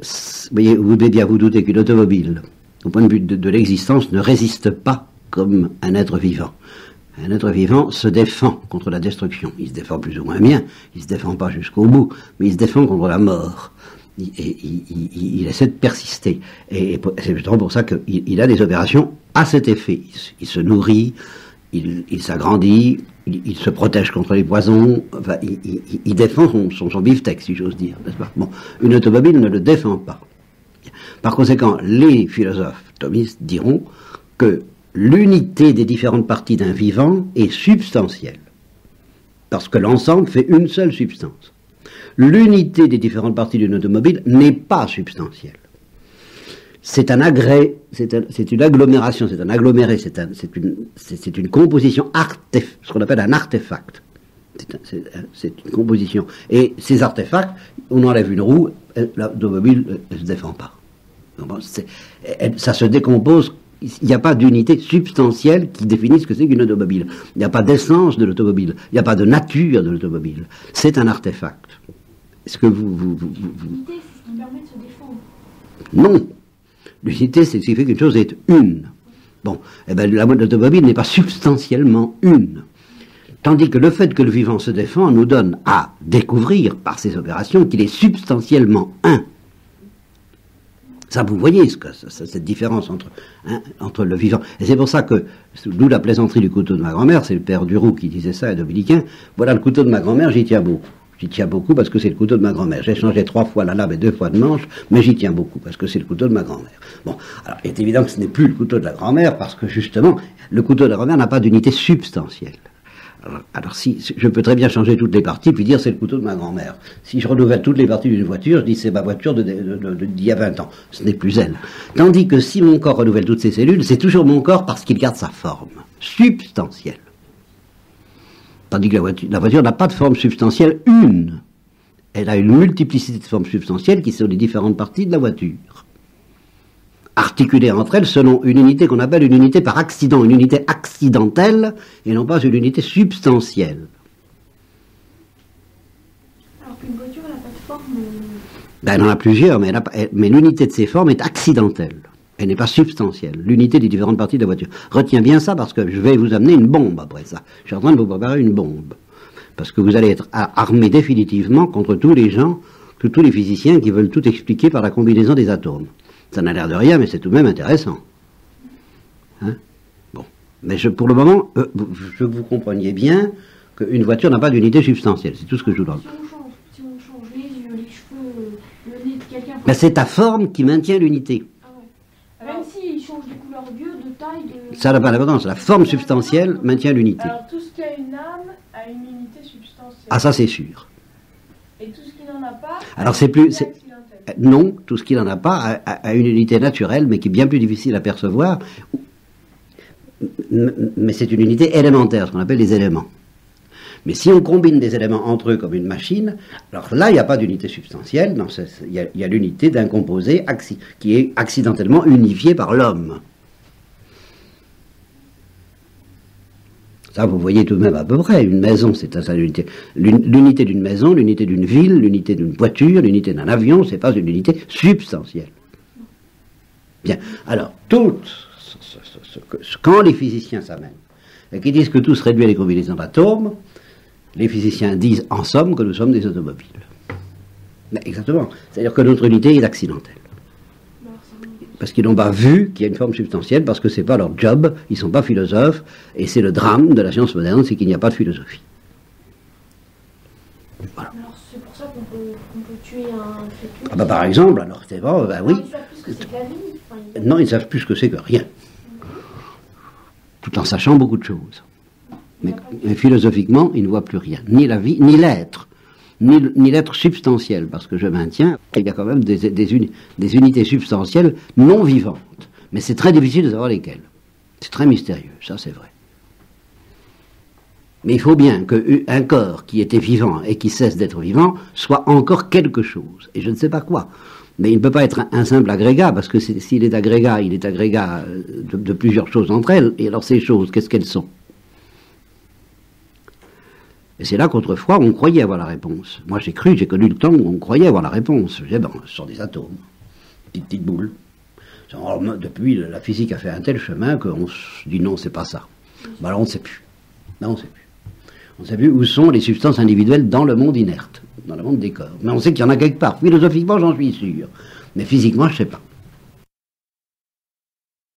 vous devez bien vous douter qu'une automobile, au point de vue de l'existence, ne résiste pas comme un être vivant. Un être vivant se défend contre la destruction. Il se défend plus ou moins bien, il ne se défend pas jusqu'au bout, mais il se défend contre la mort. Il essaie de persister. Et c'est justement pour ça qu'il a des opérations à cet effet. Il se nourrit, il s'agrandit, il se protège contre les poisons, enfin, il défend son beefsteak, si j'ose dire, n'est-ce pas? Bon, une automobile ne le défend pas. Par conséquent, les philosophes thomistes diront que l'unité des différentes parties d'un vivant est substantielle, parce que l'ensemble fait une seule substance. L'unité des différentes parties d'une automobile n'est pas substantielle. C'est un agrès, c'est une agglomération, c'est un aggloméré, c'est une composition, ce qu'on appelle un artefact. C'est une composition. Et ces artefacts, on enlève une roue, l'automobile ne se défend pas. Ça se décompose. Il n'y a pas d'unité substantielle qui définisse ce que c'est qu'une automobile. Il n'y a pas d'essence de l'automobile. Il n'y a pas de nature de l'automobile. C'est un artefact. Est-ce que L'unité, c'est ce qui permet de se défendre. Non. L'unité, c'est ce qui fait qu'une chose est une. Bon, eh bien, l'automobile n'est pas substantiellement une. Tandis que le fait que le vivant se défend nous donne à découvrir par ces opérations qu'il est substantiellement un. Ça, vous voyez cette différence entre le vivant. Et c'est pour ça que, d'où la plaisanterie du couteau de ma grand-mère, c'est le père Duroux qui disait ça, un dominicain. Voilà le couteau de ma grand-mère, j'y tiens beaucoup. J'y tiens beaucoup parce que c'est le couteau de ma grand-mère. J'ai changé 3 fois la lame et 2 fois de manche, mais j'y tiens beaucoup parce que c'est le couteau de ma grand-mère. Bon, alors il est évident que ce n'est plus le couteau de la grand-mère parce que justement, le couteau de la grand-mère n'a pas d'unité substantielle. Alors si je peux très bien changer toutes les parties puis dire c'est le couteau de ma grand-mère. Si je renouvelle toutes les parties d'une voiture, je dis c'est ma voiture d'il y a 20 ans. Ce n'est plus elle. Tandis que si mon corps renouvelle toutes ses cellules, c'est toujours mon corps parce qu'il garde sa forme substantielle. Tandis que la voiture n'a pas de forme substantielle une. Elle a une multiplicité de formes substantielles qui sont les différentes parties de la voiture. Articulées entre elles selon une unité qu'on appelle une unité par accident, une unité accidentelle et non pas une unité substantielle. Alors qu'une voiture, elle n'a pas de forme. Ben, elle en a plusieurs, mais l'unité de ces formes est accidentelle. Elle n'est pas substantielle, l'unité des différentes parties de la voiture. Retiens bien ça parce que je vais vous amener une bombe après ça. Je suis en train de vous préparer une bombe. Parce que vous allez être armé définitivement contre tous les gens, tous les physiciens qui veulent tout expliquer par la combinaison des atomes. Ça n'a l'air de rien, mais c'est tout de même intéressant. Hein? Bon. Mais pour le moment, je veux que vous compreniez bien qu'une voiture n'a pas d'unité substantielle. C'est tout ce que je vous demande. Si on change les yeux, les cheveux, le nez de quelqu'un... Ben, c'est ta forme qui maintient l'unité. Ah ouais. Même s'il change de couleur d'yeux, de taille, de... Ça n'a pas d'importance. La forme substantielle maintient l'unité. Alors tout ce qui a une âme a une unité substantielle. Ah, ça c'est sûr. Et tout ce qui n'en a pas... Alors c'est plus... Non, tout ce qui n'en a pas a une unité naturelle, mais qui est bien plus difficile à percevoir. Mais c'est une unité élémentaire, ce qu'on appelle les éléments. Mais si on combine des éléments entre eux comme une machine, alors là, il n'y a pas d'unité substantielle, il y a l'unité d'un composé qui est accidentellement unifié par l'homme. Ça, vous voyez tout de même à peu près, une maison, c'est ça l'unité. L'unité d'une maison, l'unité d'une ville, l'unité d'une voiture, l'unité d'un avion, c'est pas une unité substantielle. Bien, alors, quand les physiciens s'amènent, et qui disent que tout se réduit à des combinaisons d'atomes, les physiciens disent en somme que nous sommes des automobiles. Mais exactement, c'est-à-dire que notre unité est accidentelle. Parce qu'ils n'ont pas vu qu'il y a une forme substantielle, parce que c'est pas leur job, ils sont pas philosophes, et c'est le drame de la science moderne, c'est qu'il n'y a pas de philosophie. Voilà. Alors c'est pour ça qu'on peut tuer un fœtus. Ah bah par exemple, alors c'est vrai, bah oui. Ils savent plus ce que c'est que la vie. Enfin, Non, ils ne savent plus ce que c'est que rien. Tout en sachant beaucoup de choses. Mais philosophiquement, ils ne voient plus rien. Ni la vie, ni l'être. Ni l'être substantiel, parce que je maintiens qu'il y a quand même des unités substantielles non vivantes. Mais c'est très difficile de savoir lesquelles. C'est très mystérieux, ça c'est vrai. Mais il faut bien qu'un corps qui était vivant et qui cesse d'être vivant soit encore quelque chose. Et je ne sais pas quoi. Mais il ne peut pas être un simple agrégat, parce que s'il est agrégat, il est agrégat de plusieurs choses entre elles. Et alors ces choses, qu'est-ce qu'elles sont ? Et c'est là qu'autrefois, on croyait avoir la réponse. Moi, j'ai connu le temps où on croyait avoir la réponse. Je disais, bon, ce sont des atomes, des petites boules. Alors, depuis, la physique a fait un tel chemin qu'on se dit, non, c'est pas ça. Ben, alors, on ne sait plus. Non, on ne sait plus. On ne sait plus où sont les substances individuelles dans le monde inerte, dans le monde des corps. Mais on sait qu'il y en a quelque part. Philosophiquement, j'en suis sûr. Mais physiquement, je ne sais pas.